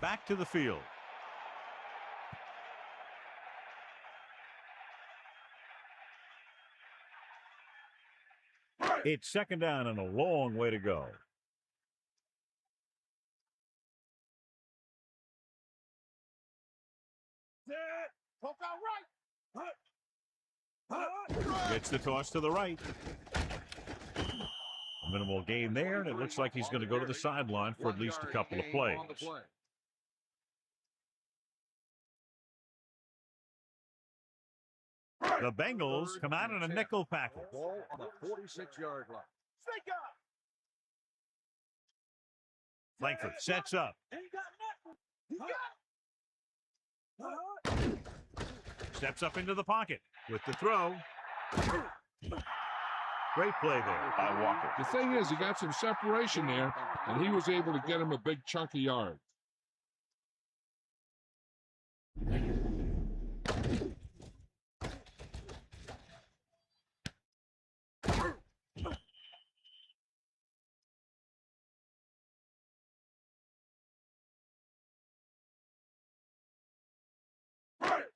back to the field. It's second down and a long way to go. Gets the toss to the right. A minimal gain there, and it looks like he's going to go to the sideline for at least a couple of plays. The Bengals come out in a nickel package. Ball on the 46-yard line. Langford sets up. Steps up into the pocket with the throw. Great play there by Walker. The thing is, he got some separation there, and he was able to get him a big chunk of yards.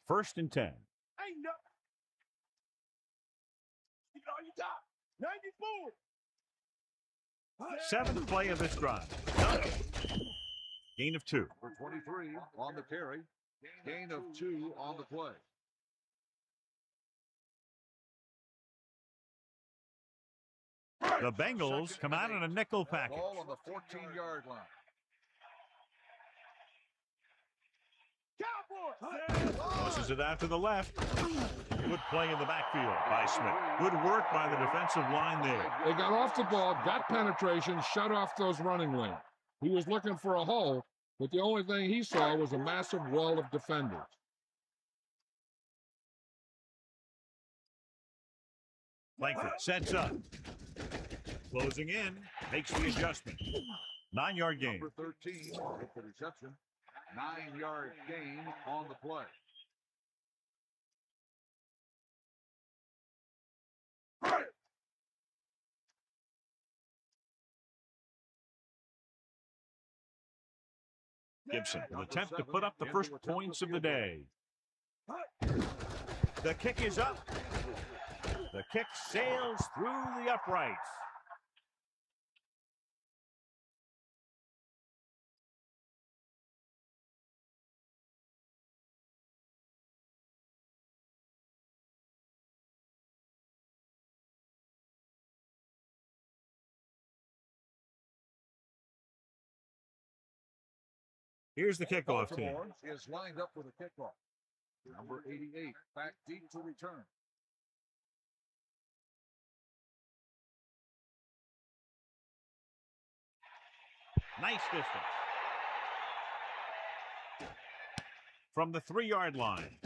First and 10. Seventh play of this drive. Gain of 2. For 23 on the carry. Gain of 2 on the play. The Bengals come out in a nickel package. Ball on the 14-yard line. Tosses it out to the left. Good play in the backfield by Smith. Good work by the defensive line there. They got off the ball, got penetration, shut off those running lanes. He was looking for a hole, but the only thing he saw was a massive wall of defenders. Langford sets up. Closing in, makes the adjustment. 9-yard gain. Number 13 with the reception. 9-yard gain on the play. Gibson will attempt to put up the first points of the day. The kick is up. The kick sails through the uprights. Here's the kickoff team. Is lined up for the kickoff. Number 88, back deep to return. Nice distance. From the 3-yard line.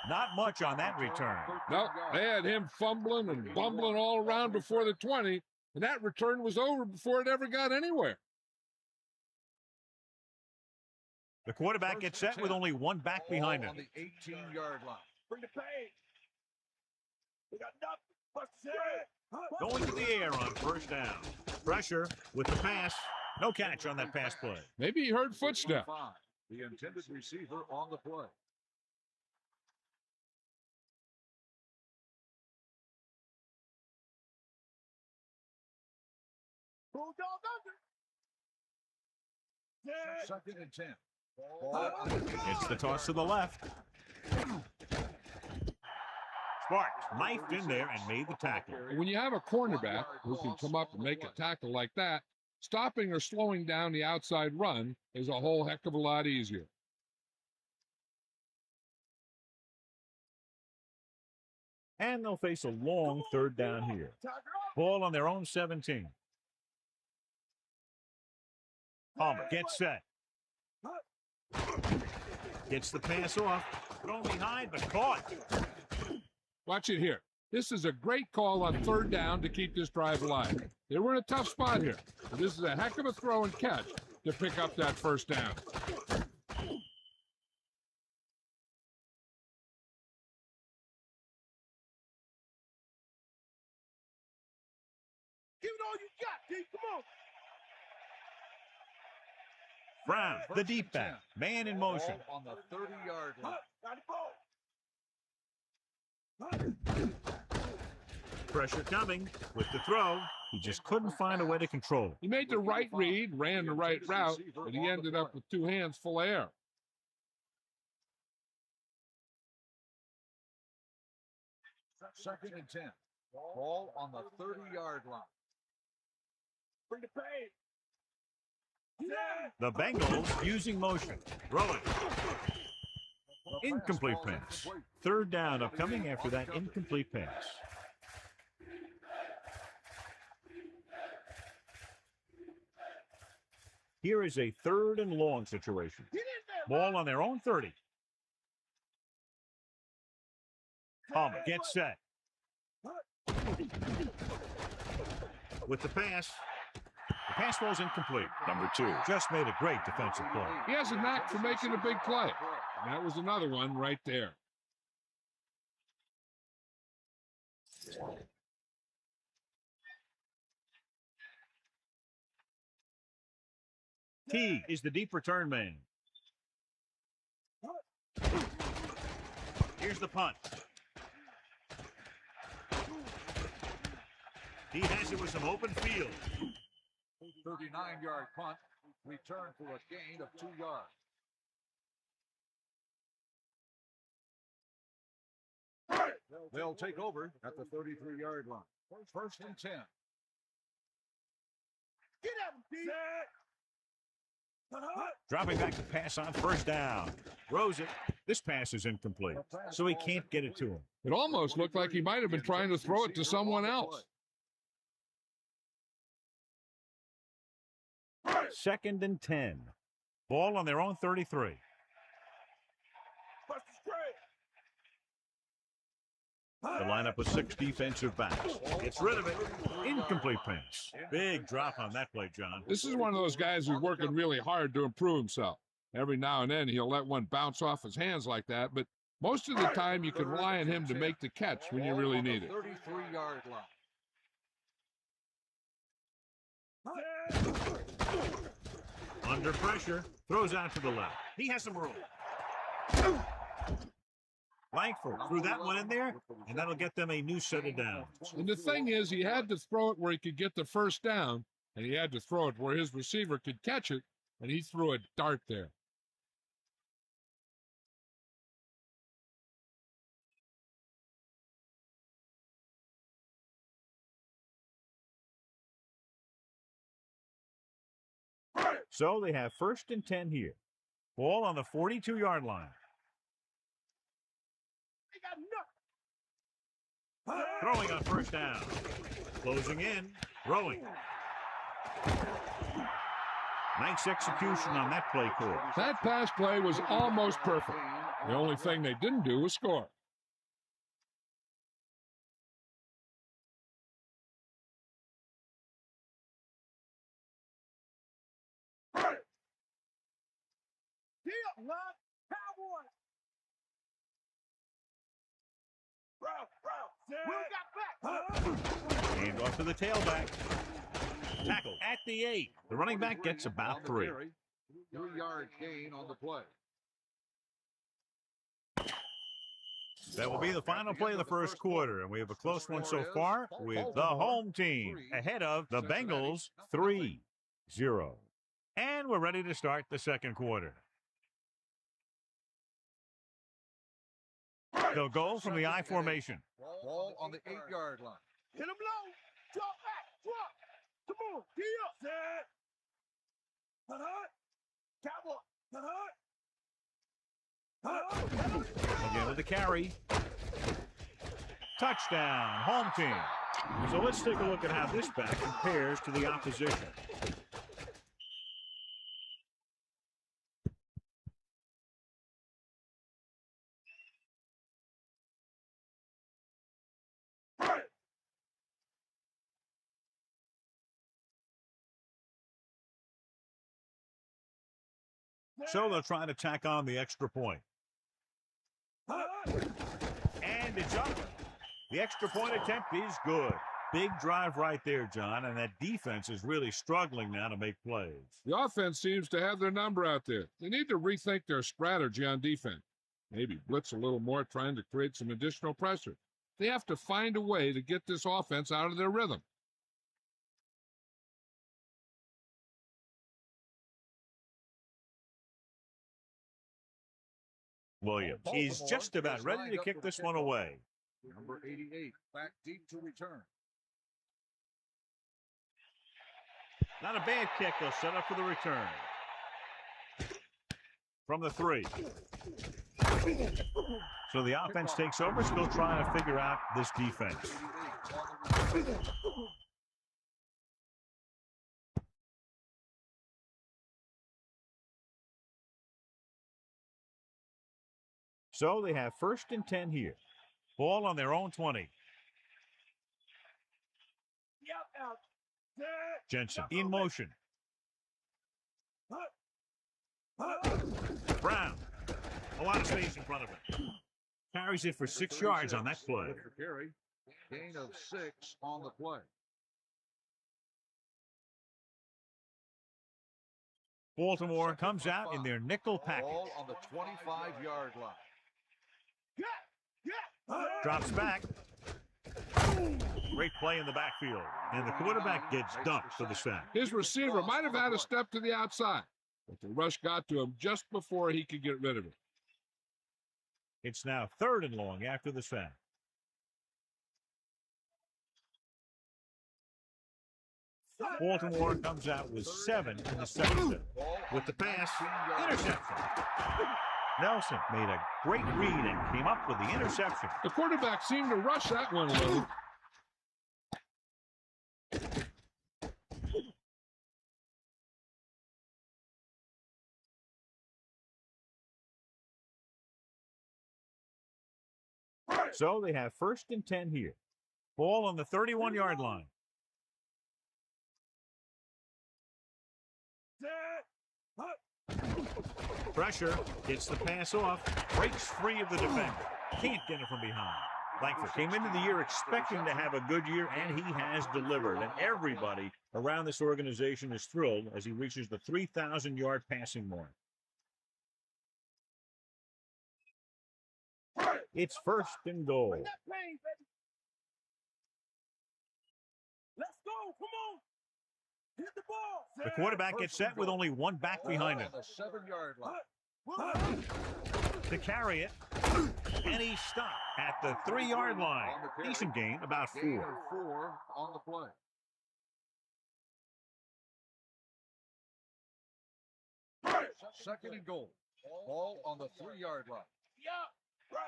Not much on that return. No, they had him fumbling and bumbling all around before the 20, and that return was over before it ever got anywhere. The quarterback gets set with only one back behind him. On the 18-yard line. Bring the pain. We got nothing. Going to the air on first down. Pressure with the pass. No catch on that pass play. Maybe he heard footsteps. The intended receiver on the play. Second and 10. It's the toss to the left. Sparks knifed in there and made the tackle. When you have a cornerback who can come up and make a tackle like that, stopping or slowing down the outside run is a whole heck of a lot easier. And they'll face a long third down here. Ball on their own 17. Palmer gets set. Gets the pass off. Thrown behind, but caught. Watch it here. This is a great call on third down to keep this drive alive. They were in a tough spot here. But this is a heck of a throw and catch to pick up that first down. Give it all you got, D. Come on. Brown, the deep back, man in motion. Ball on the 30-yard line. Pressure coming with the throw. He just couldn't find a way to control it. He made the right read, ran the right route, but he ended up with two hands full of air. Second and 10. Ball on the 30-yard line. Bring the pain. The Bengals using motion. Throwing. Incomplete pass. Third down upcoming after that incomplete pass. Here is a third and long situation. Ball on their own 30. Palmer gets set. With the pass. The pass was incomplete. Number 2 just made a great defensive play. He has a knack for making a big play. And that was another one right there. T is the deep return man. Here's the punt. He has it with some open field. 39-yard punt. Return for a gain of 2 yards. They'll take over at the 33-yard line. First and 10. Get at him, D. Dropping back to pass on first down. Throws it. This pass is incomplete, so he can't get it to him. It almost looked like he might have been trying to throw it to someone else. Second and 10. Ball on their own 33. The lineup with 6 defensive backs. Gets rid of it. Incomplete pass. Big drop on that play, John. This is one of those guys who's working really hard to improve himself. Every now and then he'll let one bounce off his hands like that, but most of the time you can rely on him to make the catch when you really need it. 33-yard line. Under pressure. Throws out to the left. He has some room. Langford threw that one in there, and that'll get them a new set of downs. And the thing is, he had to throw it where he could get the first down, and he had to throw it where his receiver could catch it, and he threw a dart there. So they have first and 10 here. Ball on the 42-yard line. Throwing on first down. Closing in. Throwing. Nice execution on that play call. That pass play was almost perfect. The only thing they didn't do was score. Hand off to the tailback. Tackle at the 8. The running back gets about 3. 3-yard gain on the play. That will be the final play of the first quarter, and we have a close one so far with the home team ahead of the Bengals 3-0. And we're ready to start the second quarter. They'll go from the I formation. Ball on the 8-yard line. Hit him low. Drop back. Drop. Come on. Get up. Set. Cowboy. Again with the carry. Touchdown. Home team. So let's take a look at how this back compares to the opposition. So they'll try to tack on the extra point. And it's up. The extra point attempt is good. Big drive right there, John, and that defense is really struggling now to make plays. The offense seems to have their number out there. They need to rethink their strategy on defense. Maybe blitz a little more, trying to create some additional pressure. They have to find a way to get this offense out of their rhythm. Williams, he's just about ready to kick this one away. Number 88, back deep to return. Not a bad kick. They'll set up for the return. From the 3. So the offense takes over, still trying to figure out this defense. So they have 1st and 10 here. Ball on their own 20. Jensen in motion. Brown. A lot of space in front of him. Carries it for 6 yards on that play. Gain of 6 on the play. Baltimore comes out in their nickel package. Ball on the 25-yard line. Drops back. Great play in the backfield. And the quarterback gets dumped for the sack. His receiver might have had a step to the outside, but the rush got to him just before he could get rid of it. It's now 3rd and long after the sack. Baltimore comes out with 7 in the second. With the pass, interception. Nelson made a great read and came up with the interception. The quarterback seemed to rush that one a little. So they have 1st and 10 here. Ball on the 31-yard line. Pressure, gets the pass off, breaks free of the defender. Can't get it from behind. Langford came into the year expecting to have a good year, and he has delivered. And everybody around this organization is thrilled as he reaches the 3,000-yard passing mark. It's 1st and goal. Let's go. Come on. Hit the ball. The quarterback gets set with only 1 back behind him. The 7-yard line. To carry it, and he stopped at the 3-yard line. Decent gain, about 4. Gain of 4 on the play. Second and goal. Ball on the 3-yard line. Yeah. Bro.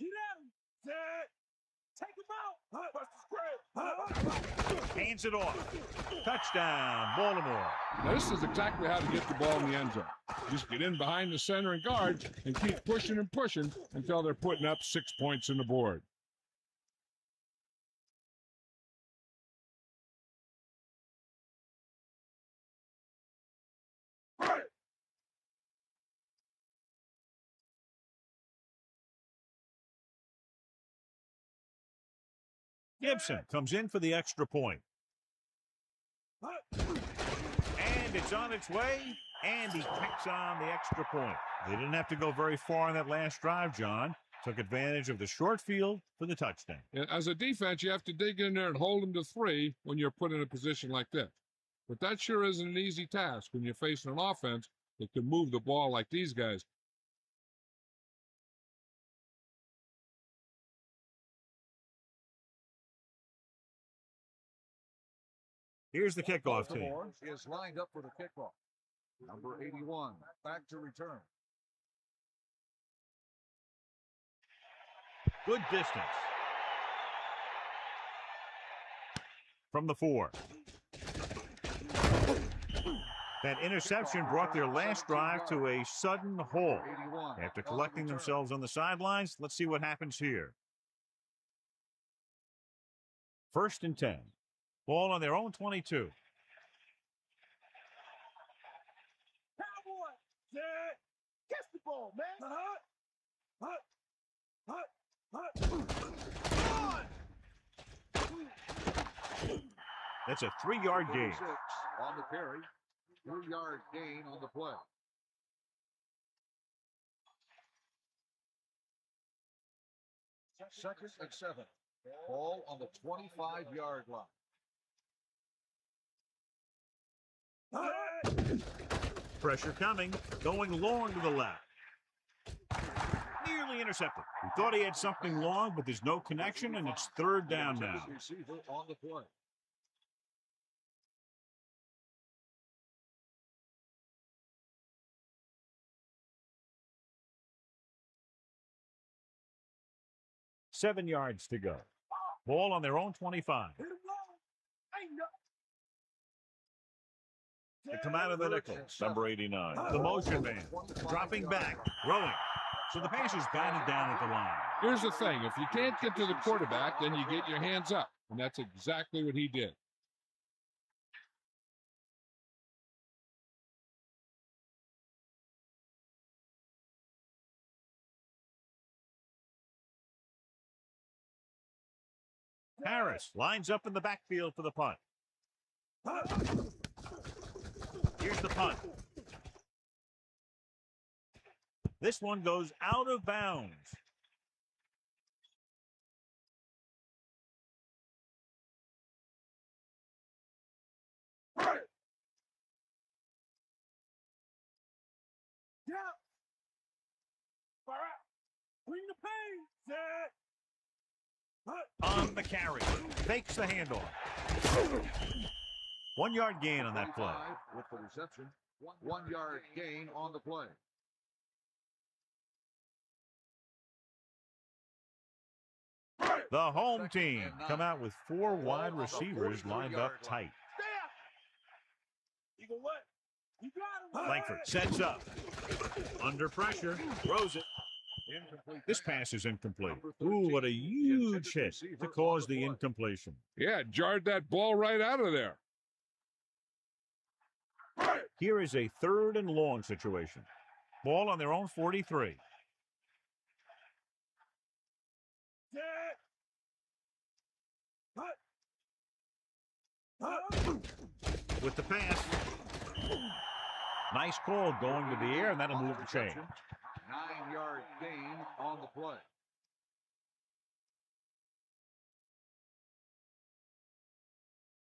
Get out. Take him out. Hands it off. Touchdown, Baltimore. Now, this is exactly how to get the ball in the end zone. Just get in behind the center and guard and keep pushing and pushing until they're putting up 6 points on the board. Gibson comes in for the extra point. And it's on its way, and he kicks on the extra point. They didn't have to go very far on that last drive, John. Took advantage of the short field for the touchdown. As a defense, you have to dig in there and hold them to 3 when you're put in a position like this. But that sure isn't an easy task when you're facing an offense that can move the ball like these guys. Here's the kickoff team. Baltimore is lined up for the kickoff. Number 81, back to return. Good distance. From the 4. That interception brought their last drive to a sudden halt. After collecting themselves on the sidelines, let's see what happens here. 1st and 10. Ball on their own 22. Cowboy. Catch the ball, man. That's a 3-yard gain. 36 on the carry. 3-yard gain on the play. Second and 7. Ball on the 25-yard line. Pressure coming, going long to the left. Nearly intercepted. We thought he had something long, but there's no connection, and it's 3rd down now. Receiver on the play. Seven yards to go. Ball on their own 25. They come out of the nickel, number 89. The motion man, dropping back, throwing. So the pass is batted down at the line. Here's the thing. If you can't get to the quarterback, then you get your hands up. And that's exactly what he did. Harris lines up in the backfield for the punt. Here's the punt. This one goes out of bounds. Yeah. Far out. Bring the pain, Zach. On the carry. Fakes the handoff. 1-yard gain on that play. With the reception. 1-yard gain on the play. The home team come out with 4 wide receivers lined up tight. You go what? You got him. Langford sets up. Under pressure. Throws it. This pass is incomplete. Ooh, what a huge hit to cause the incompletion. Yeah, jarred that ball right out of there. Here is a 3rd and long situation. Ball on their own 43. With the pass. Nice call going to the air, and that'll move the chain. 9-yard gain on the play.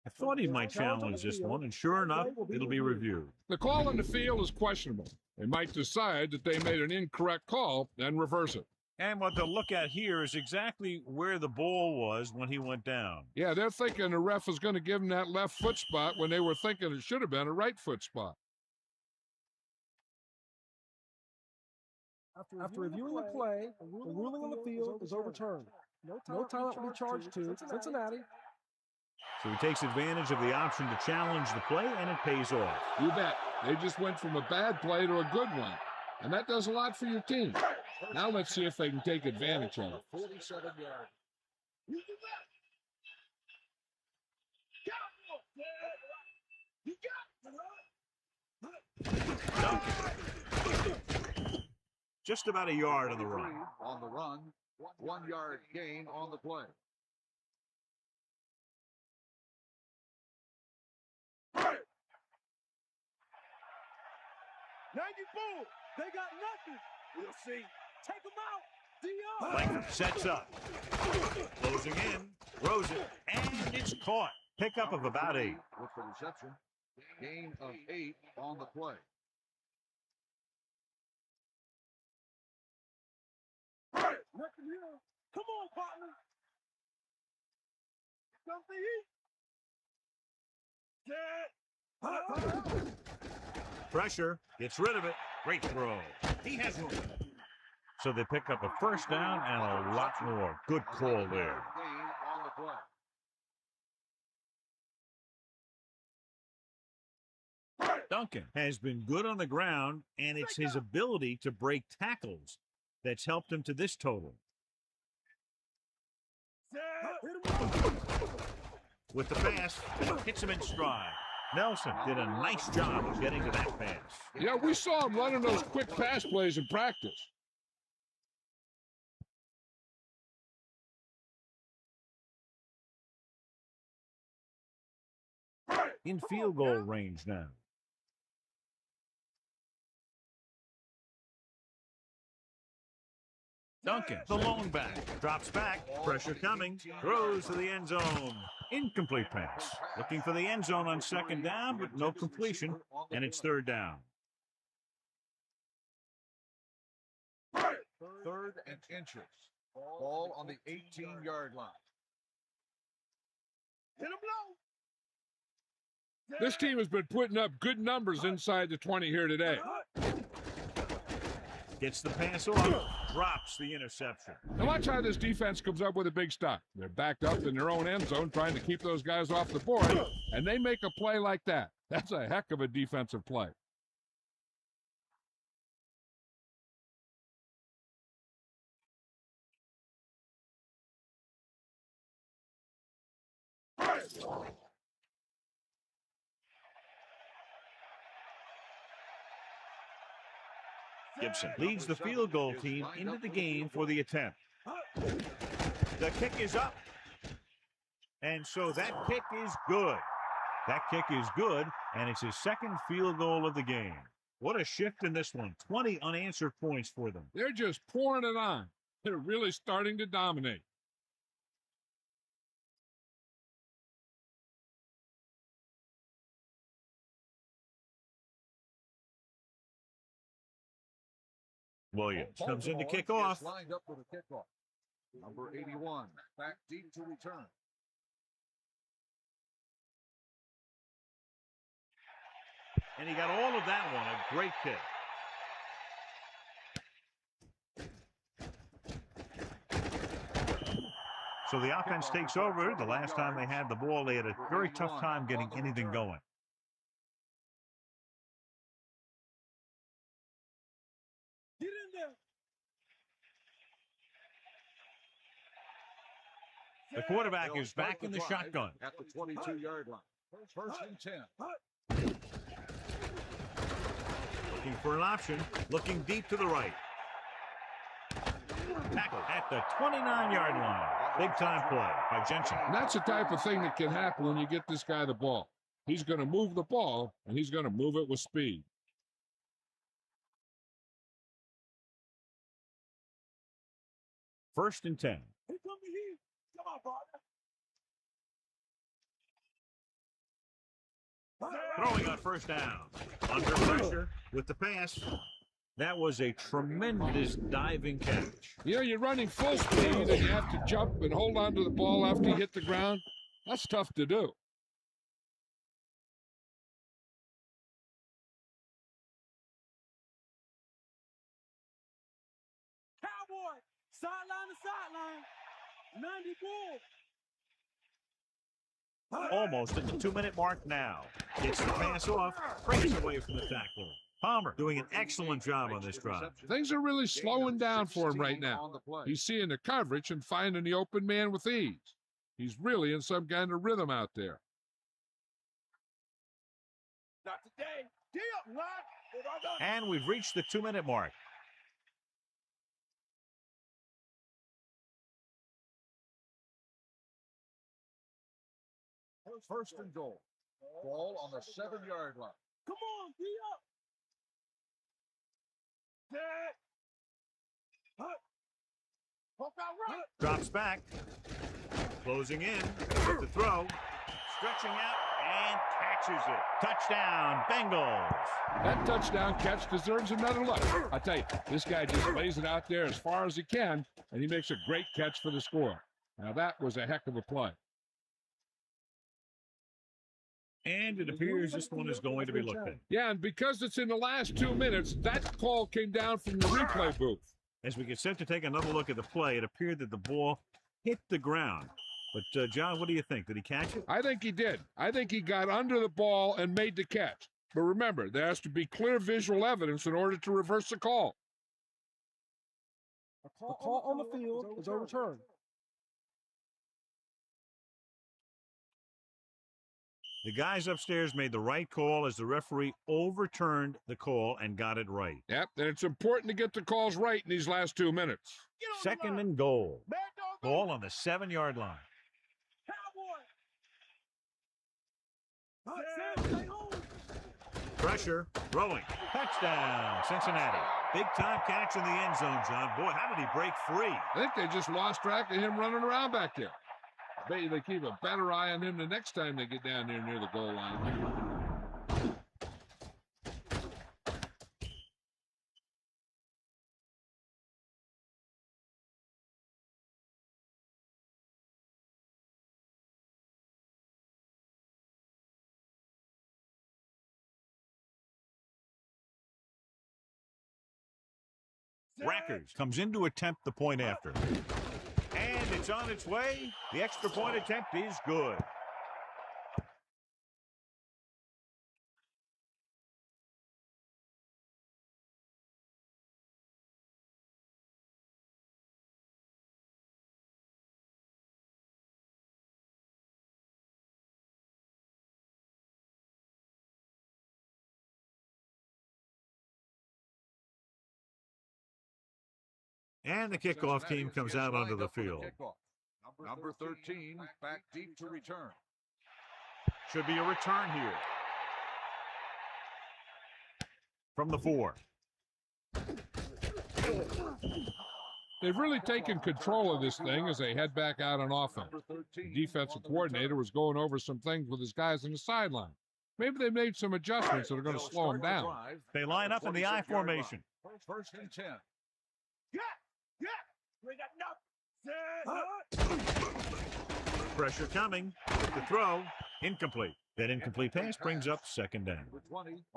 I thought he might challenge this one, and sure enough, it'll be reviewed. The call on the field is questionable. They might decide that they made an incorrect call and reverse it. And what they'll look at here is exactly where the ball was when he went down. Yeah, they're thinking the ref was going to give him that left foot spot when they were thinking it should have been a right foot spot. After reviewing the play, the ruling on the field is overturned. No timeout will be charged to Cincinnati. So he takes advantage of the option to challenge the play, and it pays off. You bet. They just went from a bad play to a good one. And that does a lot for your team. Now let's see if they can take advantage of it. 47 yards. Just about a yard on the run. On the run, 1-yard gain on the play. They got nothing. We'll see. Take them out. D.O. Langford sets up. Closing in. Throws it. And it's caught. Pickup of about 8. With the reception. Gain of 8 on the play. Come on, partner. Something to eat. Pressure. Gets rid of it. Great throw. He has room. So they pick up a first down and a lot more. Good call there. Gain on the play. Duncan has been good on the ground, and it's his ability to break tackles that's helped him to this total. With the pass, hits him in stride. Nelson did a nice job of getting to that pass. Yeah, we saw him running those quick pass plays in practice. in field goal range now. Duncan, the lone back, drops back, pressure coming, throws to the end zone. Incomplete pass. Looking for the end zone on second down, but no completion, and it's third down. Third and inches. Ball on the 18-yard line. Hit him low. This team has been putting up good numbers inside the 20 here today. Gets the pass off, drops the interception. Now watch how this defense comes up with a big stop. They're backed up in their own end zone trying to keep those guys off the board, and they make a play like that. That's a heck of a defensive play. Gibson leads the field goal team into the game for the attempt. The kick is up. And so that kick is good. That kick is good, and it's his second field goal of the game. What a shift in this one. 20 unanswered points for them. They're just pouring it on. They're really starting to dominate. Williams comes in to kick off. Lined up for the kickoff. Number 81, back deep to return. And he got all of that one. A great kick. So the offense takes over. The last time they had the ball, they had a very tough time getting anything going. Get in there. The quarterback is back in the shotgun. At the 22-yard line. First and 10. Looking for an option. Looking deep to the right. Tackle at the 29-yard line. Big-time play by Jensen. And that's the type of thing that can happen when you get this guy the ball. He's going to move the ball, and he's going to move it with speed. First and 10. Here come the heat. Come on, partner. Throwing on first down. Under pressure with the pass. That was a tremendous diving catch. You know, you're running full speed, and you have to jump and hold on to the ball after you hit the ground. That's tough to do. Cowboy. Sideline to sideline. 90 Bulls. Almost at the 2-minute mark now. Gets the pass off. Breaks away from the tackler. Palmer doing an excellent job on this drive. Things are really slowing down for him right now. He's seeing the coverage and finding the open man with ease. He's really in some kind of rhythm out there. Not today. Get up, Rod. And we've reached the 2-minute mark. First and goal. Ball on the 7-yard line. Come on, get up. Drops back. Closing in. With the throw. Stretching out and catches it. Touchdown, Bengals. That touchdown catch deserves another look. I tell you, this guy just lays it out there as far as he can, and he makes a great catch for the score. Now that was a heck of a play. And it appears this one is going to be looked at. Yeah, and because it's in the last 2 minutes, that call came down from the replay booth. As we get set to take another look at the play, it appeared that the ball hit the ground. But, John, what do you think? Did he catch it? I think he did. I think he got under the ball and made the catch. But remember, there has to be clear visual evidence in order to reverse the call. The call on the field is overturned. The guys upstairs made the right call as the referee overturned the call and got it right. Yep, and it's important to get the calls right in these last 2 minutes. Second and goal. Ball on the 7-yard line. Cowboy. Pressure, throwing, touchdown, Cincinnati. Big-time catch in the end zone, John. Boy, how did he break free? I think they just lost track of him running around back there. I bet you they keep a better eye on him the next time they get down there near the goal line. Rackers comes in to attempt the point after. And it's on its way. The extra point attempt is good. And the kickoff team comes out onto the field. Number 13, back deep to return. Should be a return here. From the 4. They've really taken control of this thing as they head back out on offense. The defensive coordinator was going over some things with his guys on the sideline. Maybe they made some adjustments that are going to slow them down. They line up in the I formation. First and 10. We got nothing. Pressure coming. The throw. Incomplete. That incomplete pass brings up second down.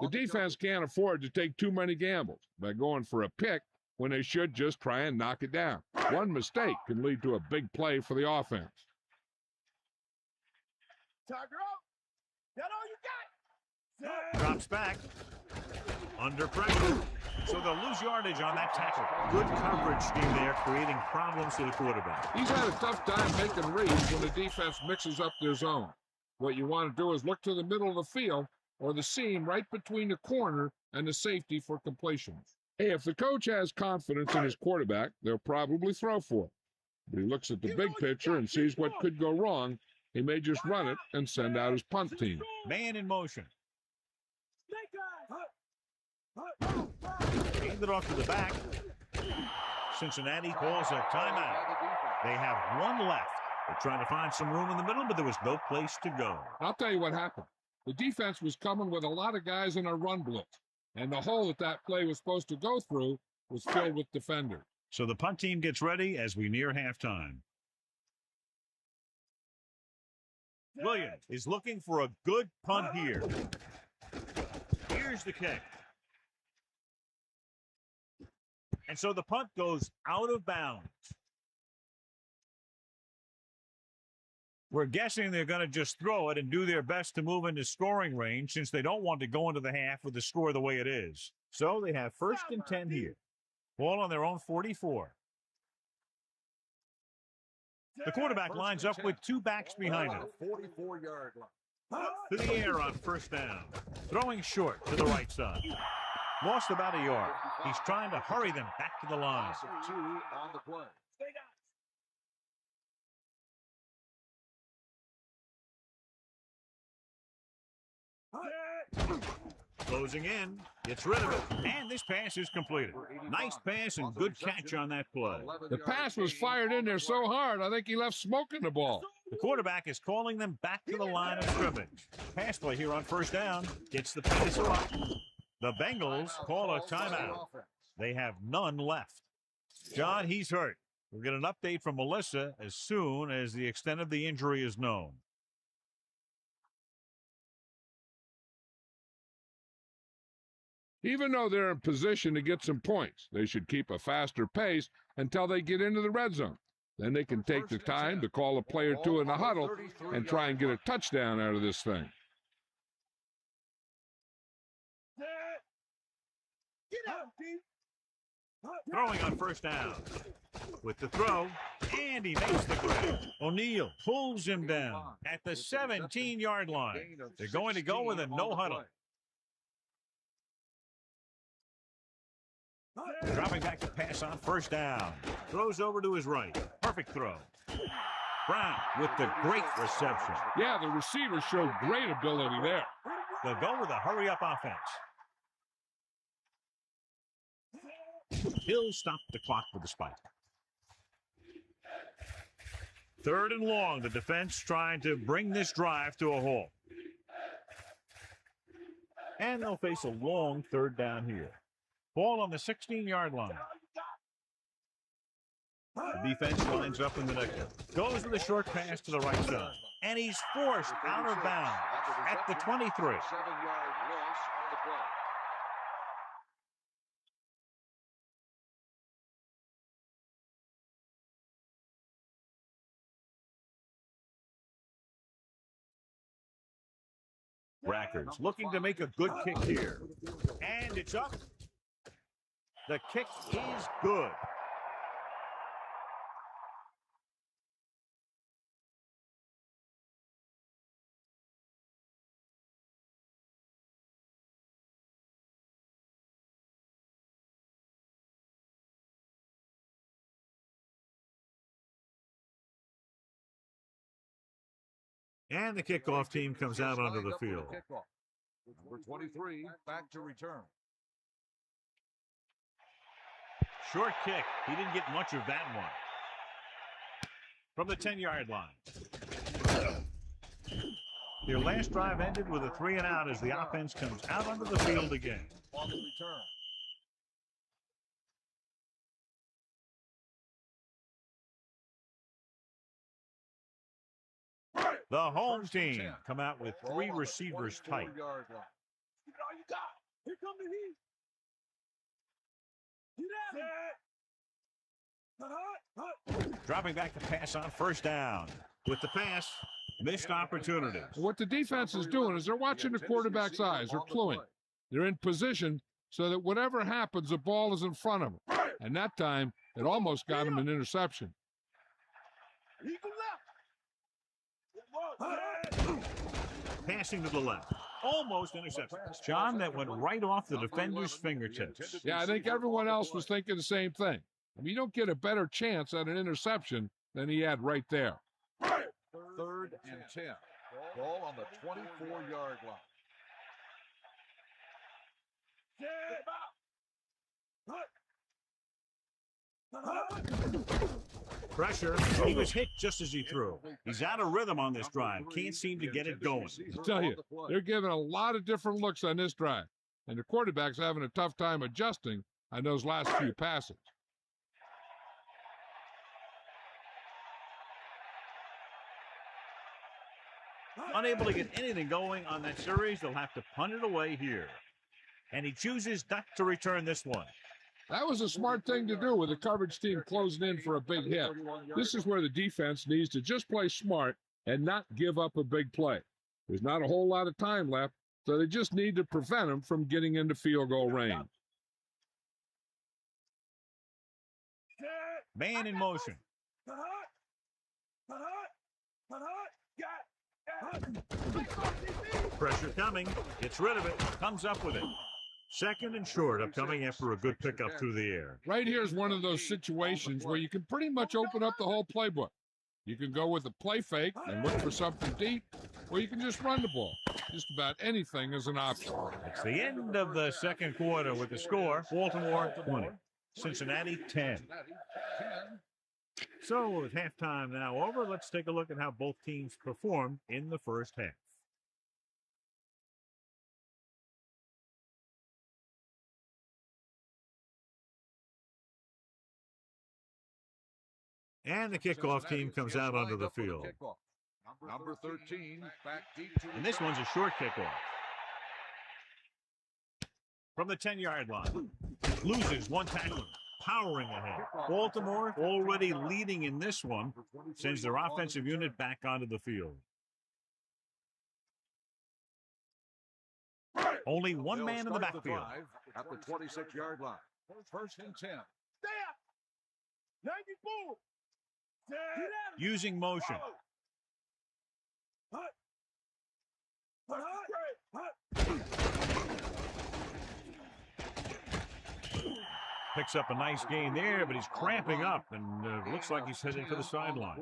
The defense can't afford to take too many gambles by going for a pick when they should just try and knock it down. One mistake can lead to a big play for the offense. Tiger out. That all you got? Drops back. Under pressure. So they'll lose yardage on that tackle. Good coverage scheme there, creating problems for the quarterback. He's had a tough time making reads when the defense mixes up their zone. What you want to do is look to the middle of the field or the seam right between the corner and the safety for completions. Hey, if the coach has confidence in his quarterback, they'll probably throw for it. But he looks at the big picture and sees what could go wrong. He may just run it and send out his punt team. Man in motion. Hand it off to the back. Cincinnati calls a timeout. They have one left. They're trying to find some room in the middle, but there was no place to go. I'll tell you what happened. The defense was coming with a lot of guys in a run blitz, and the hole that play was supposed to go through was filled with defenders. So the punt team gets ready as we near halftime. Williams is looking for a good punt here. Here's the kick. And so the punt goes out of bounds. We're guessing they're going to just throw it and do their best to move into scoring range since they don't want to go into the half with the score the way it is. So they have first and 10 here. Ball on their own 44. The quarterback lines up with two backs behind him. 44-yard line. To the air on first down. Throwing short to the right side. Lost about a yard. He's trying to hurry them back to the line. 2 on the play. Closing in, gets rid of it, and this pass is completed. Nice pass and good catch on that play. The pass was fired in there so hard, I think he left smoke in the ball. The quarterback is calling them back to the line of scrimmage. Pass play here on first down, gets the pass off. The Bengals call a timeout. They have none left. John, he's hurt. We'll get an update from Melissa as soon as the extent of the injury is known. Even though they're in position to get some points, they should keep a faster pace until they get into the red zone. Then they can take the time to call a play or two in the huddle and try and get a touchdown out of this thing. Throwing on first down. With the throw, and he makes the grab. O'Neal pulls him down at the 17-yard line. They're going to go with a no huddle. Dropping back to pass on first down. Throws over to his right. Perfect throw. Brown with the great reception. Yeah, the receiver showed great ability there. They'll go with a hurry-up offense. He'll stop the clock with the spike. 3rd and long. The defense trying to bring this drive to a halt. And they'll face a long 3rd down here. Ball on the 16-yard line. The defense lines up in the nickel. Goes with a short pass to the right side. And he's forced out of bounds at the 23. 7-yard loss on the play. Rackers looking to make a good kick here. And it's up. The kick is good. And the kickoff team comes out onto the field. Number 23, back to return. Short kick. He didn't get much of that one. From the 10-yard line. Their last drive ended with a 3-and-out as the offense comes out onto the field again. On the return. The home team come out with 3 receivers tight. Get all you got. Here come the heat. Get out. Dropping back to pass on 1st down. With the pass, missed opportunities. What the defense is doing is they're watching the quarterback's eyes. They're cluing. They're in position so that whatever happens, the ball is in front of them. And that time, it almost got him an interception. Passing to the left. Almost intercepted. John, that went right off the defender's fingertips. Yeah, I think everyone else was thinking the same thing. I mean, you don't get a better chance at an interception than he had right there. 3rd and 10. Ball on the 24-yard line. Pressure. He was hit just as he threw. He's out of rhythm on this drive. Can't seem to get it going. I tell you, they're giving a lot of different looks on this drive. And the quarterback's having a tough time adjusting on those last few passes. Unable to get anything going on that series, they'll have to punt it away here. And he chooses not to return this one. That was a smart thing to do with the coverage team closing in for a big hit. This is where the defense needs to just play smart and not give up a big play. There's not a whole lot of time left, so they just need to prevent them from getting into field goal range. Man in motion. Pressure coming. Gets rid of it. Comes up with it. 2nd and short upcoming after a good pickup through the air. Right here is one of those situations where you can pretty much open up the whole playbook. You can go with a play fake and look for something deep, or you can just run the ball. Just about anything is an option. It's the end of the 2nd quarter with the score, Baltimore 20, Cincinnati 10. So with halftime now over, let's take a look at how both teams performed in the first half. And the kickoff team comes out onto the field. Number 13, back deep to and this one's a short kickoff. From the 10-yard line. Loses one tackler. Powering ahead. Baltimore already leading in this one. Sends their offensive unit back onto the field. Only one man in the backfield. At the 26-yard line. 1st and 10. Stay up. 94. Using motion. Picks up a nice gain there, but he's cramping up, and looks like he's heading for the sideline.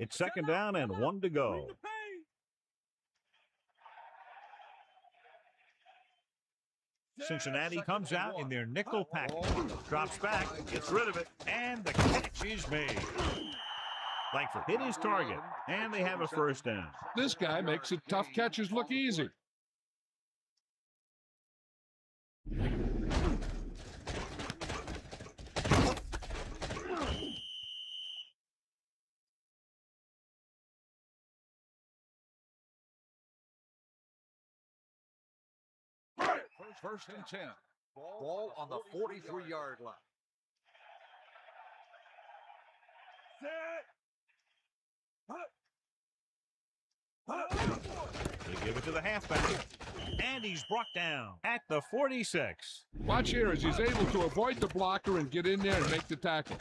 It's second down and 1 to go. Cincinnati comes out in their nickel package. Drops back, gets rid of it, and the catch is made. Langford hit his target, and they have a first down. This guy makes the tough catches look easy. First and 10. Ball on the 43-yard line. They give it to the halfback, and he's brought down at the 46. Watch here as he's able to avoid the blocker and get in there and make the tackle.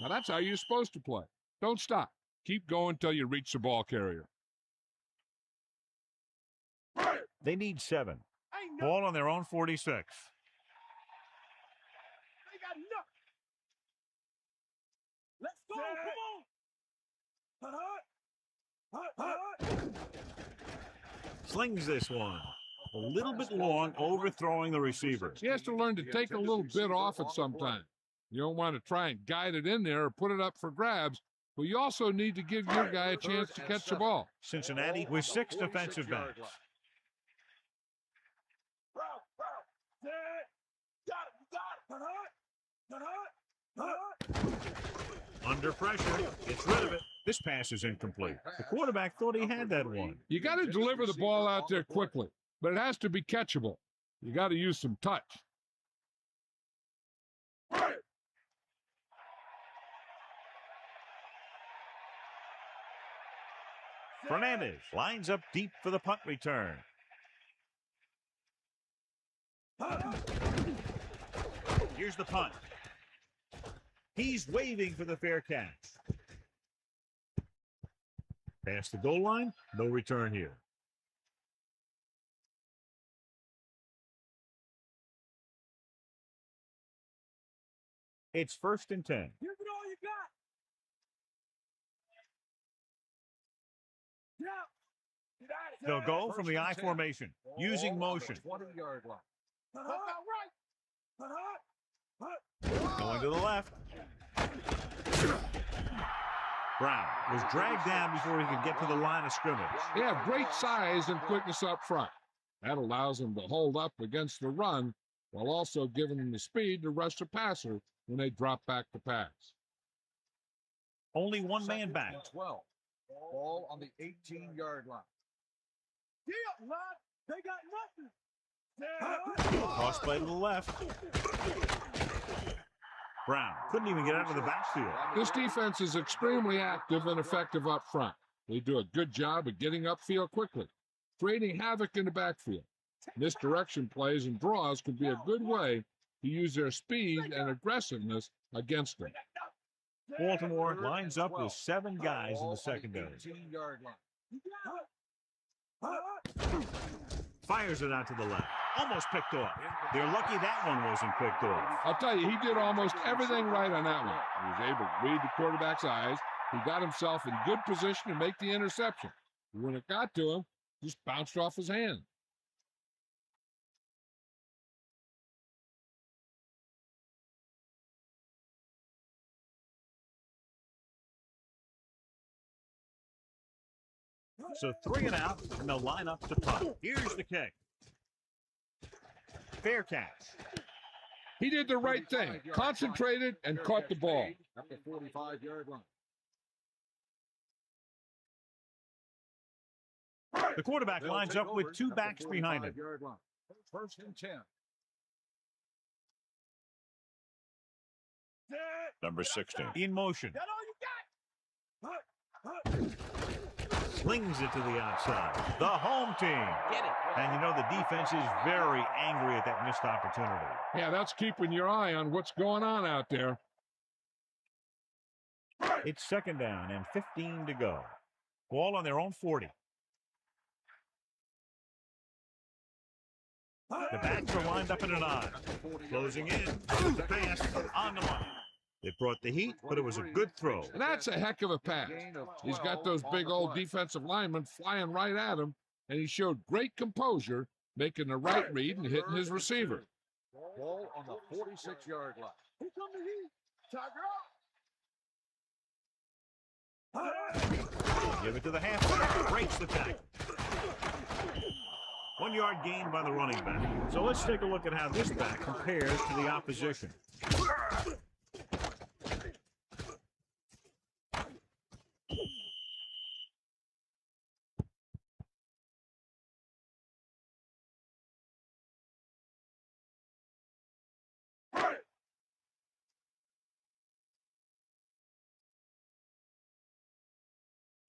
Now that's how you're supposed to play. Don't stop. Keep going until you reach the ball carrier. They need 7. Ball on their own 46. They got nothing. Let's go. Come on. Slings this one. A little bit long, overthrowing the receiver. He has to learn to take a little bit off it sometime. You don't want to try and guide it in there or put it up for grabs, but you also need to give your guy a chance to catch the ball. Cincinnati with 6 defensive backs. Under pressure, gets rid of it. This pass is incomplete. The quarterback thought he had that one. You got to deliver the ball out there quickly, but it has to be catchable. You got to use some touch. Fernandez lines up deep for the punt return. Here's the punt. He's waving for the fair catch. Past the goal line, no return here. It's first and 10. Give it all you got. They'll go from the I formation, using motion. 20-yard line. Going to the left. Brown was dragged down before he could get to the line of scrimmage. They have great size and quickness up front. That allows them to hold up against the run while also giving them the speed to rush the passer when they drop back to pass. Only one man back. 12. Ball on the 18-yard line. Yeah, lad. They got nothing. Cross play to the left. Brown couldn't even get out of the backfield. This defense is extremely active and effective up front. They do a good job of getting upfield quickly, creating havoc in the backfield. Misdirection plays and draws can be a good way to use their speed and aggressiveness against them. Baltimore lines up with 7 guys in the secondary. 18-yard line. Fires it out to the left. Almost picked off. They're lucky that one wasn't picked off. I'll tell you, he did almost everything right on that one. He was able to read the quarterback's eyes. He got himself in good position to make the interception. When it got to him, just bounced off his hand. So 3 and out, and they'll line up to punt. Here's the kick. Fair catch. He did the right thing, concentrated and caught the ball. At the 45-yard line. The quarterback lines up with 2 backs behind him. First and 10. Number 16 in motion. That's all you got. Slings it to the outside. The home team. Get it. And you know the defense is very angry at that missed opportunity. Yeah, that's keeping your eye on what's going on out there. It's second down and 15 to go. Ball on their own 40. The backs are lined up in an I. Closing in. The pass on the money. It brought the heat, but it was a good throw. And that's a heck of a pass. He's got those big old defensive linemen flying right at him, and he showed great composure, making the right read and hitting his receiver. Ball on the 46-yard line. Here come the heat. Tiger out. Give it to the halfback. Breaks the tackle. 1 yard gain by the running back. So let's take a look at how this back compares to the opposition.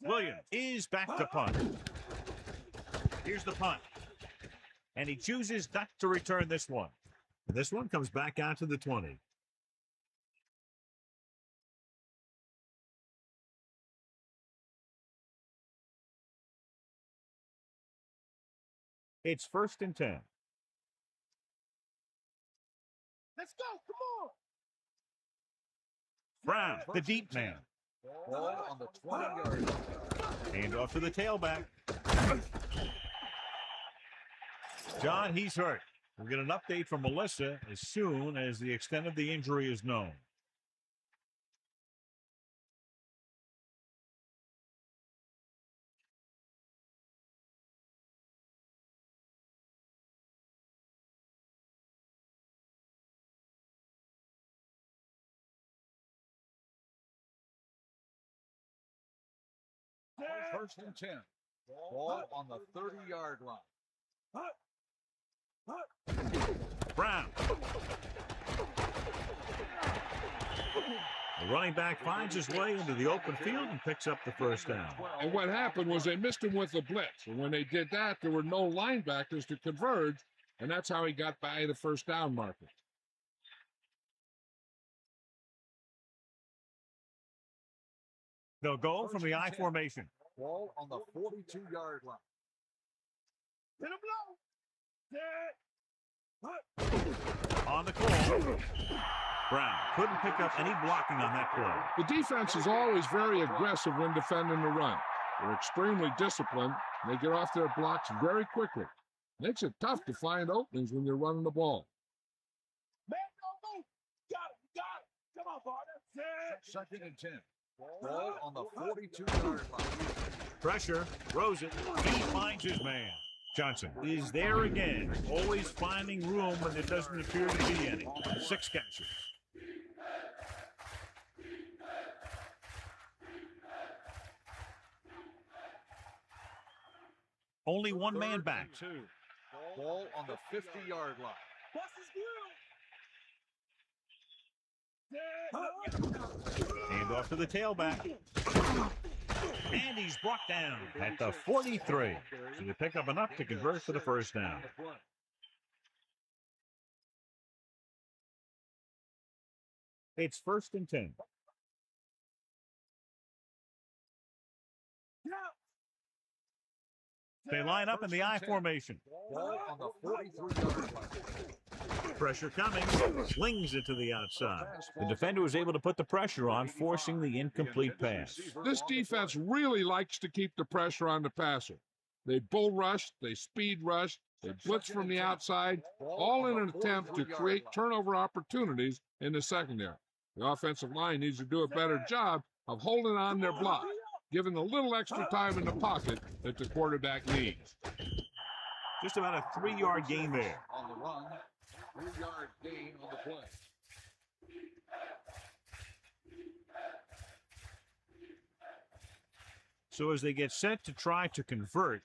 Williams is back to punt. Here's the punt. And he chooses not to return this one. This one comes back out to the 20. It's 1st and 10. Let's go. Come on. Brown, the deep man. Ball on the 20-yard line. Hand off to the tailback. John, he's hurt. We'll get an update from Melissa as soon as the extent of the injury is known. First and 10. Ball on the 30-yard line. Brown. The running back finds his way into the open field and picks up the first down. And what happened was they missed him with the blitz. And when they did that, there were no linebackers to converge, and that's how he got by the first down marker. They'll go from the I formation. Ball on the 42-yard line. Hit him low. On the call. Brown couldn't pick up any blocking on that play. The defense is always very aggressive when defending the run. They're extremely disciplined, and they get off their blocks very quickly. Makes it tough to find openings when you're running the ball. Man, go, go. Got it. Come on, partner. 2nd and 10. Ball on the 42-yard line. Pressure, throws it. He finds his man. Johnson is there again, always finding room when there doesn't appear to be any. 6 catches. Only one man back. 2. Ball on the 50-yard line. Bust his grill. Hand off to the tailback. And he's brought down at the 43. So they pick up enough to convert for the first down. It's 1st and 10. They line up in the I formation. Ball on the 43-yard line. Pressure coming. Slings it to the outside. The defender was able to put the pressure on, forcing the incomplete pass. This defense really likes to keep the pressure on the passer. They bull rush, they speed rush, they blitz from the outside, all in an attempt to create turnover opportunities in the secondary. The offensive line needs to do a better job of holding on their block, giving a little extra time in the pocket that the quarterback needs. Just about a 3-yard gain there. On the run, 3-yard gain on the play. So as they get set to try to convert,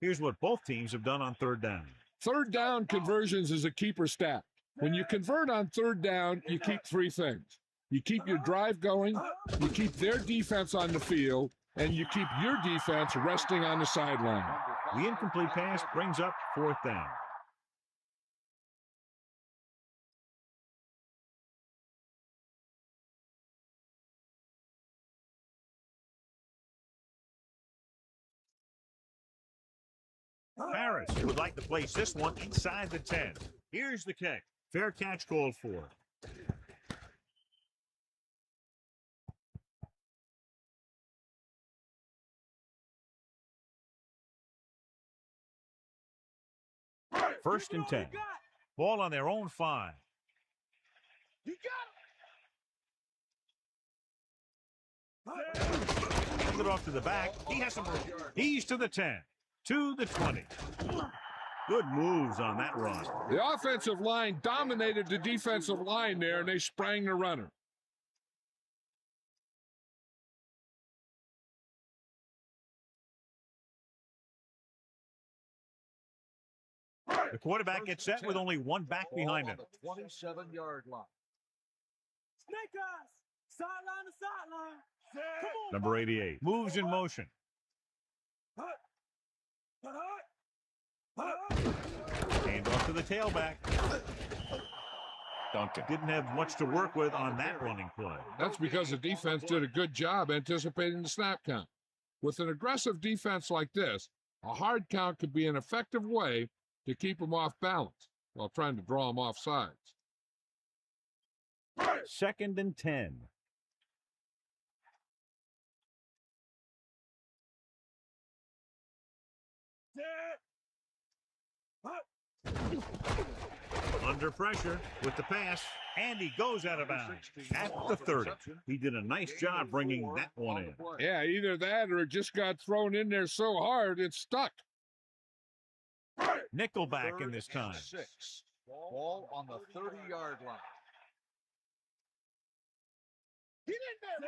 here's what both teams have done on 3rd down. 3rd down conversions is a keeper stat. When you convert on 3rd down, you keep 3 things. You keep your drive going, you keep their defense on the field, and you keep your defense resting on the sideline. The incomplete pass brings up 4th down. Harris would like to place this one inside the 10. Here's the kick. Fair catch called for. First and 10. Ball on their own 5. You got Hand it off to the back. He has some room. He's to the 10. To the 20. Good moves on that run. The offensive line dominated the defensive line there, and they sprang the runner. The quarterback gets set with only one back behind him. 27-yard line. Snake eyes. Sideline to sideline. Come on, Number 88 moves in motion. Hand off to the tailback. Duncan didn't have much to work with on that running play. That's because the defense did a good job anticipating the snap count. With an aggressive defense like this, a hard count could be an effective way to keep them off balance while trying to draw them off sides. Second and 10. Under pressure with the pass, and he goes out of bounds at the 30. He did a nice job bringing that one in. Yeah, either that or it just got thrown in there so hard it stuck. Nickelback in this time. 6. Ball on the 30-yard line. Get in there,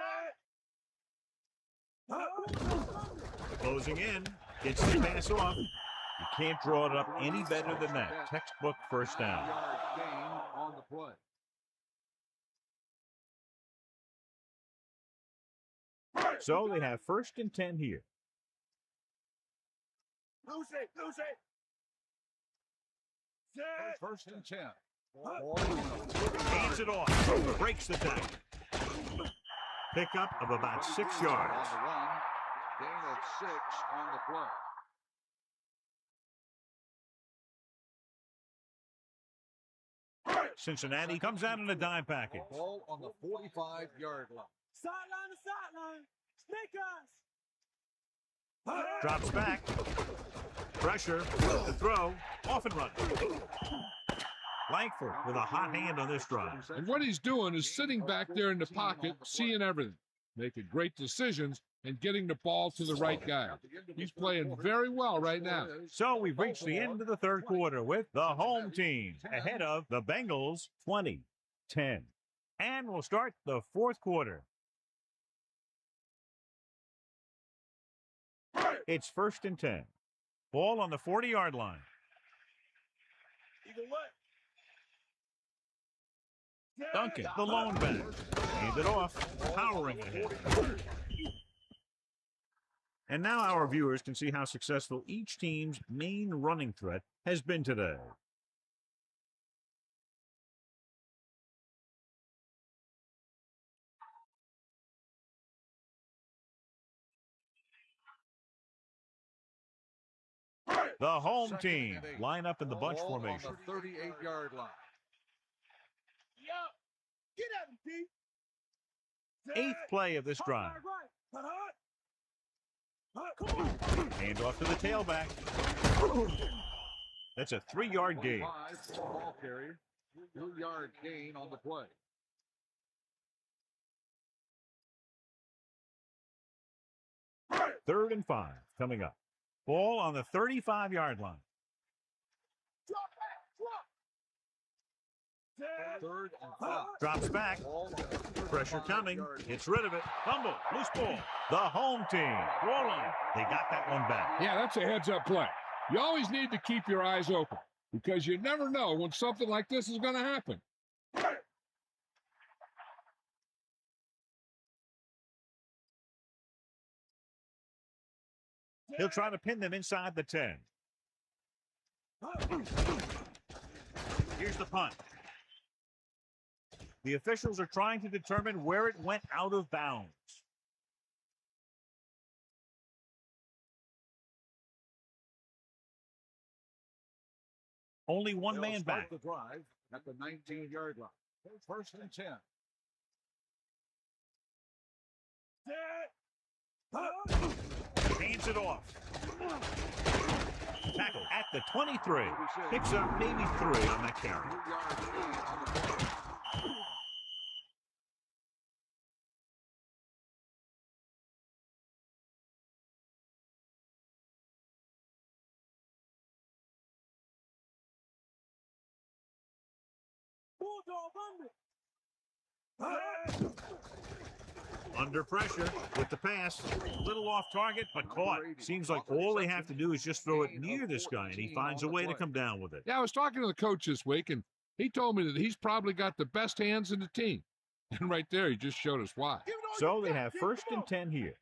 man. Closing in, gets the pass off. You can't draw it up any better than that. Textbook first down. 9-yard gain on the play. So they have first and 10 here. Lose it. First and 10. Hands it off. Breaks the tackle. Pickup of about 6 yards. On the run. Gain of 6 on the play. Cincinnati comes out in a dime package. Ball on the 45-yard line. Sideline to sideline. Snake eyes. Drops back. Pressure. The throw. Off and run. Langford with a hot hand on this drive. And what he's doing is sitting back there in the pocket, seeing everything, making great decisions, and getting the ball to the right guy. He's playing very well right now. So we've reached the end of the third quarter with the home team ahead of the Bengals 20-10. And we'll start the fourth quarter. It's first and 10. Ball on the 40-yard line. Either what? Duncan, the lone back. Hand it off, powering ahead. And now our viewers can see how successful each team's main running threat has been today. The home team line up in the bunch formation. On the 38-yard line. Get at him, D. Eighth play of this drive. Come on. Hand off to the tailback. That's a 3-yard gain. 5 ball carrier. 2-yard gain on the play. Third and 5 coming up. Ball on the 35-yard line. Drop back. Third and 5. Drops back. Ball on the Pressure coming. 35-yard Gets rid of it. Fumble. Loose ball. The home team. Rolling. They got that one back. Yeah, that's a heads-up play. You always need to keep your eyes open because you never know when something like this is going to happen. He'll try to pin them inside the 10. Here's the punt. The officials are trying to determine where it went out of bounds. Only one They'll man start back. the drive at the 19-yard line. First and 10. Hands it off. tackle at the 23. Picks up maybe 3 on that carry. Under pressure with the pass. Little off target, but caught. Seems like all they have to do is just throw it near this guy, and he finds a way to come down with it. Yeah, I was talking to the coach this week, and he told me that he's probably got the best hands in the team. And right there, he just showed us why. So they have 1st and 10 here.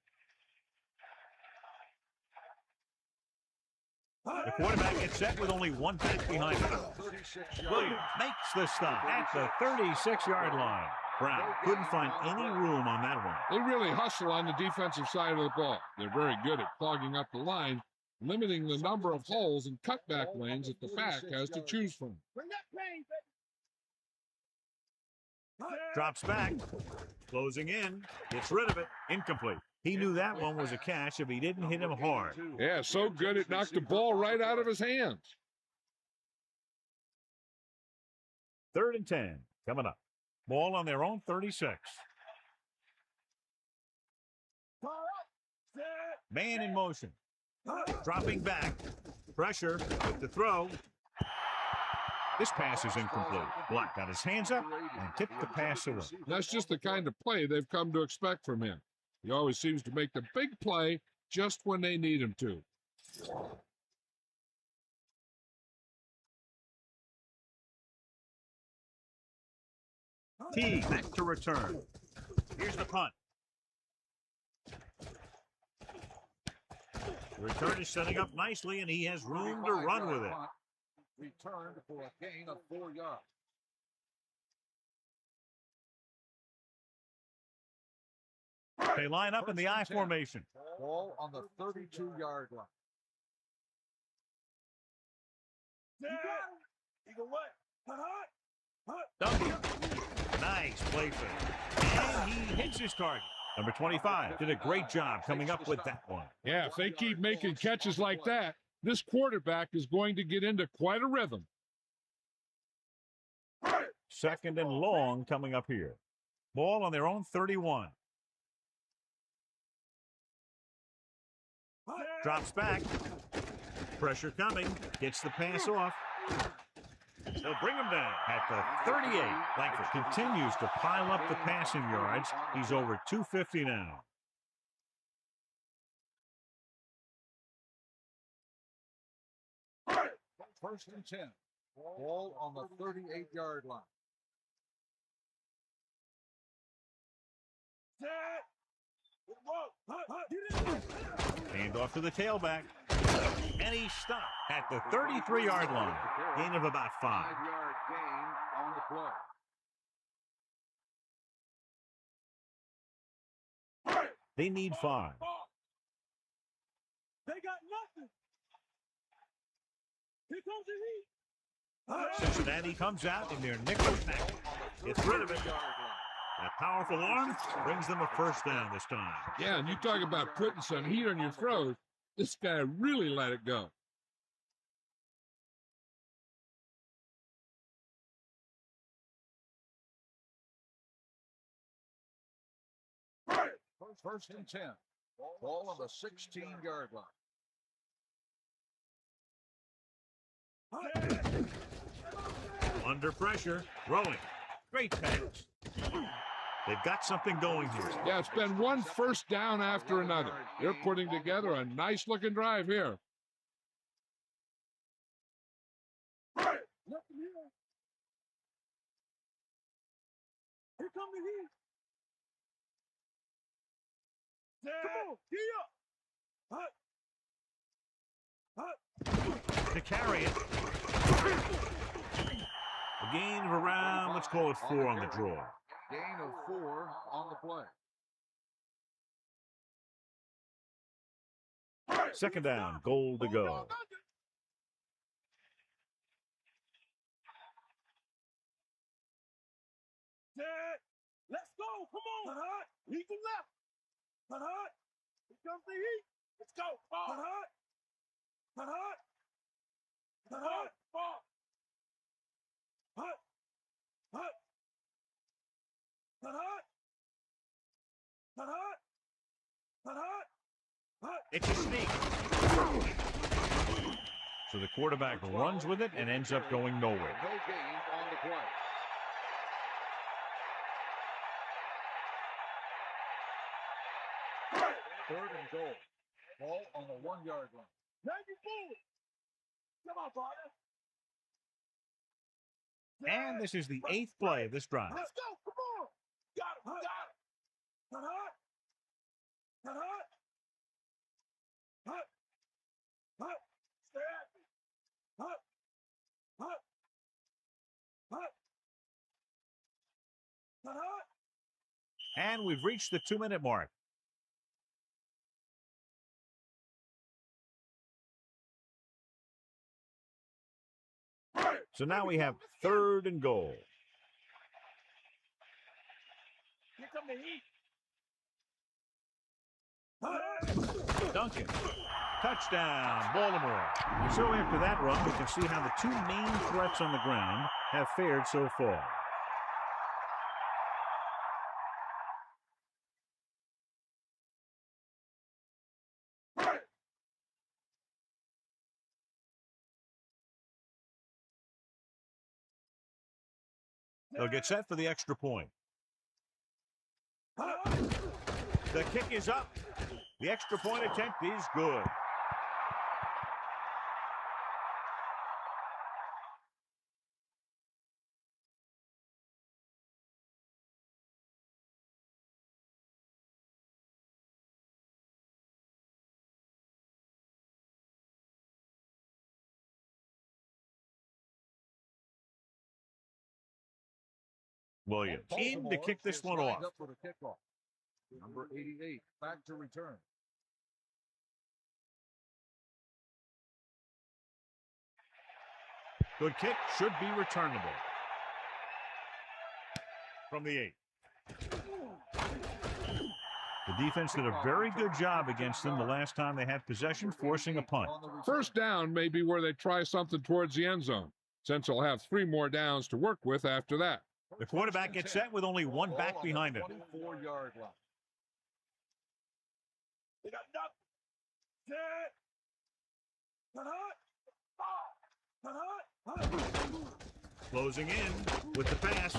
The quarterback gets set with only 1 back behind him. Williams makes the stop at the 36-yard line. Brown couldn't find any room on that one. They really hustle on the defensive side of the ball. They're very good at clogging up the line, limiting the number of holes and cutback lanes that the back has to choose from. Drops back, closing in, gets rid of it, incomplete. He knew that one was a catch if he didn't hit him hard. Yeah, so good it knocked the ball right out of his hands. 3rd and 10 coming up. Ball on their own 36. Man in motion. Dropping back. Pressure with the throw. This pass is incomplete. Black got his hands up and tipped the pass away. That's just the kind of play they've come to expect from him. He always seems to make the big play just when they need him to. T back to return. Here's the punt. The return is setting up nicely, and he has room to run with it. Returned for a gain of 4 yards. They line up in the I formation. Ball on the 32-yard line. Nice play fake. And he hits his target. Number 25 did a great job coming up with that one. Yeah, if they keep making catches like that, this quarterback is going to get into quite a rhythm. 2nd and long coming up here. Ball on their own 31. Drops back. Pressure coming. Gets the pass off. They'll bring him down at the 38. Langford continues to pile up the passing yards. He's over 250 now. First and 10. Ball on the 38-yard line. Hand off to the tailback. And he stopped at the 33-yard line. Gain of about 5. 5-yard gain on the play. They need 5. They got nothing. Here comes the heat. Cincinnati comes out in their nickel tackle. Gets rid of it. That powerful arm brings them a first down this time. Yeah, and you talk about putting some heat on your throat. This guy really let it go. First and 10. Ball on the 16-yard line. Under pressure, throwing. Great pass. They've got something going here. Yeah, it's been one first down after another. They're putting together a nice-looking drive here. Here come the heat. Come on, get up. To carry it. A gain of around, let's call it 4 on the draw. Gain of 4 on the play. 2nd down, goal to go. Let's go. Come on. Heat to left. Here comes the heat. Let's go. Hot. Hut. Ball. Hut. Hut. Hut. Hut. Hut. Hut. It's a sneak. So the quarterback runs with it and ends up going nowhere. No gain on the play. Third and goal. Ball on the 1 yard line. Now you forward. Come on, partner. And this is the 8th play of this drive. Let's go. Come on. Got him. Got him. Hut. Hut. Hut. Hut. Stay at me. Hut. Hut. Hut. Hut. And we've reached the 2-minute mark. So now we have 3rd and goal. Here come the heat. Duncan. Touchdown, Baltimore. So after that run, we can see how the 2 main threats on the ground have fared so far. They'll get set for the extra point. The kick is up. The extra point attempt is good. Williams in to kick this one off. Up for the kickoff. Number 88 back to return. Good kick, should be returnable. From the 8. The defense did a very good job against them the last time they had possession, forcing a punt. First down may be where they try something towards the end zone, since they'll have 3 more downs to work with after that. The quarterback gets set with only 1 back behind him. 24-yard line. They got nothing. Closing in with the pass.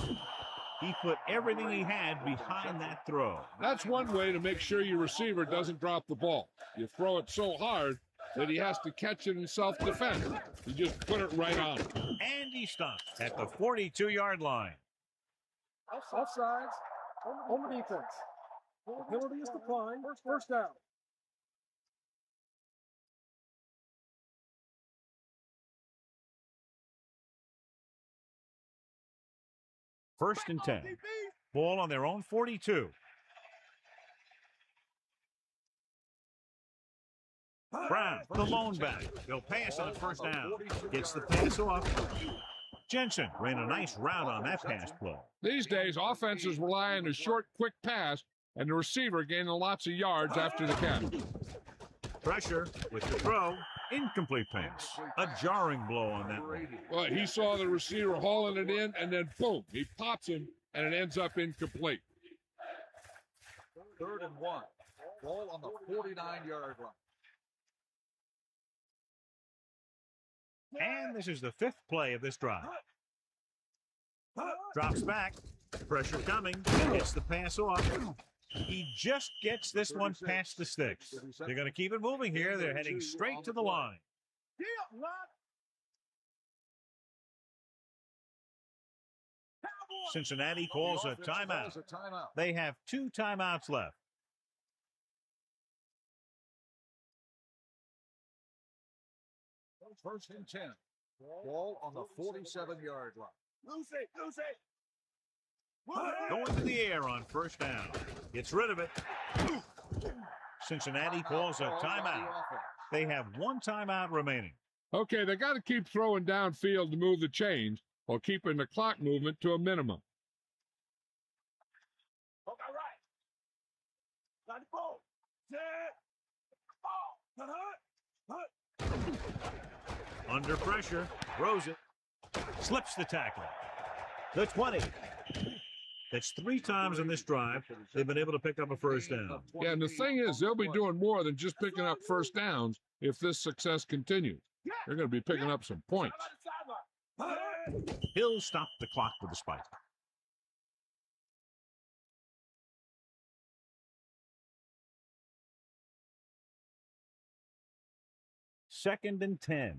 He put everything he had behind that throw. That's one way to make sure your receiver doesn't drop the ball. You throw it so hard that he has to catch it in self-defense. You just put it right on him. And he stopped at the 42-yard line. Offsides. On the defense. The penalty is declined. First down. First and 10. Ball on their own 42. Brown, the lone back. They'll pass on first down. Gets the pass off. Jensen ran a nice route on that pass play. These days, offenses rely on a short, quick pass, and the receiver gaining lots of yards after the catch. Pressure with the throw. Incomplete pass. A jarring blow on that one. Well, he saw the receiver hauling it in, and then boom, he pops him, and it ends up incomplete. 3rd and 1. Ball on the 49-yard line. And this is the 5th play of this drive. Drops back. Pressure coming. Gets the pass off. He just gets this one past the sticks. They're going to keep it moving here. They're heading straight to the line. Cincinnati calls a timeout. They have 2 timeouts left. First and 10. Ball on the 47-yard line. Lose it. Going to the air on first down. Gets rid of it. Cincinnati calls a timeout. They have 1 timeout remaining. Okay, they got to keep throwing downfield to move the chains while keeping the clock movement to a minimum. All right. 94. Set. Ball. Under pressure. Throws it. Slips the tackle. The 20. That's 3 times in this drive they've been able to pick up a first down. Yeah, and the thing is, they'll be doing more than just picking up first downs if this success continues. They're going to be picking up some points. He'll stop the clock with a spike. Second and 10.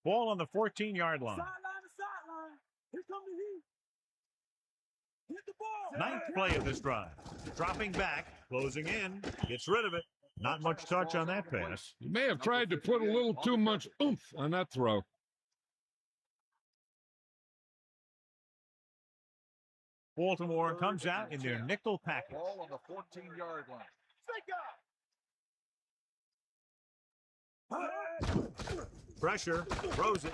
Ball on the 14-yard line. Sideline. Here come the heat. Hit the ball. Ninth play of this drive. Dropping back, closing in, gets rid of it. Not much touch on that pass. He may have tried to put a little too much oomph on that throw. Baltimore comes out in their nickel package. Ball on the 14-yard line. Pressure, throws it,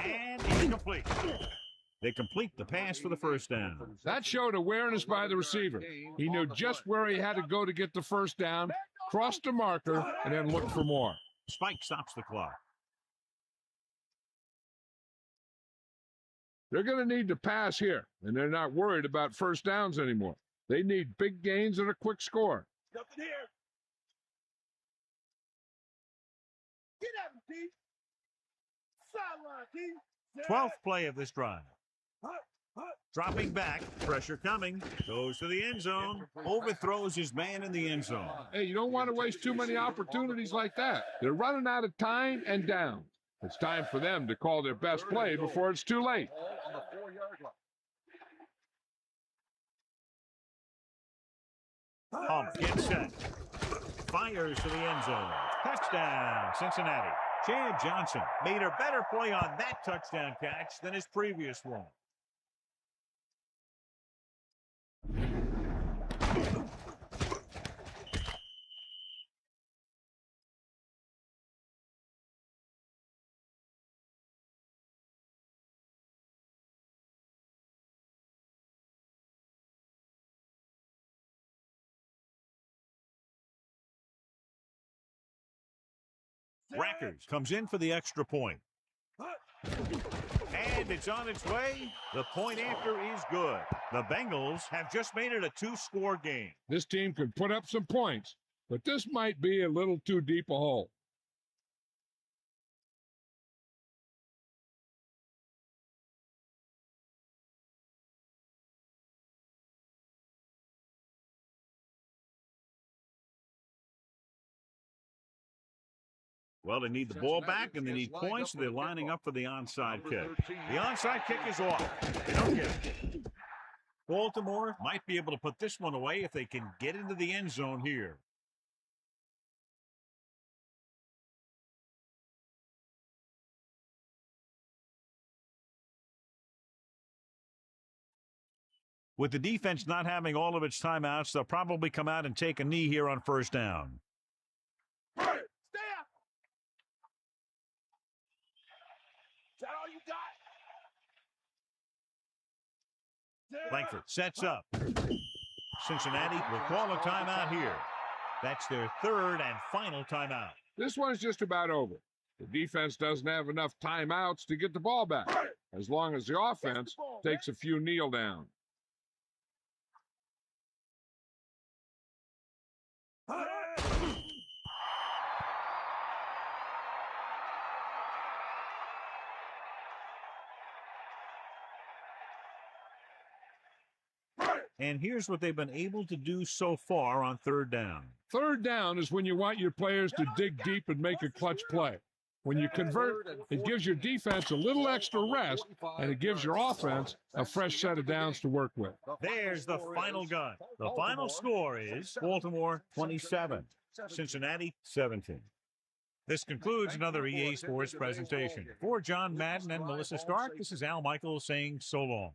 and incomplete. They complete the pass for the first down. That showed awareness by the receiver. He knew just where he had to go to get the first down, crossed the marker, and then looked for more. Spike stops the clock. They're going to need to pass here, and they're not worried about first downs anymore. They need big gains and a quick score. Nothing here. Get at him, T. Sideline, T. 12th play of this drive. Dropping back, pressure coming, goes to the end zone, overthrows his man in the end zone. Hey, you don't want to waste too many opportunities like that. They're running out of time and down. It's time for them to call their best play before it's too late. Ball on the 4-yard line. Pump, gets set. Fires to the end zone. Touchdown, Cincinnati. Chad Johnson made a better play on that touchdown catch than his previous one. Rackers comes in for the extra point. And it's on its way. The point after is good. The Bengals have just made it a 2-score game. This team can put up some points, but this might be a little too deep a hole. Well, they need the ball back, and they need points, so they're lining up for the onside kick. The onside kick is off. They don't get it. Baltimore might be able to put this one away if they can get into the end zone here. With the defense not having all of its timeouts, they'll probably come out and take a knee here on first down. Stay up. Is that all you got? Langford sets up. Cincinnati will call a timeout here. That's their third and final timeout. This one's just about over. The defense doesn't have enough timeouts to get the ball back, as long as the offense takes a few kneel downs. And here's what they've been able to do so far on third down. Third down is when you want your players to dig deep and make a clutch play. When you convert, it gives your defense a little extra rest, and it gives your offense a fresh set of downs to work with. There's the final gun. The final score is Baltimore 27, Cincinnati 17. This concludes another EA Sports presentation. For John Madden and Melissa Stark, this is Al Michaels saying so long.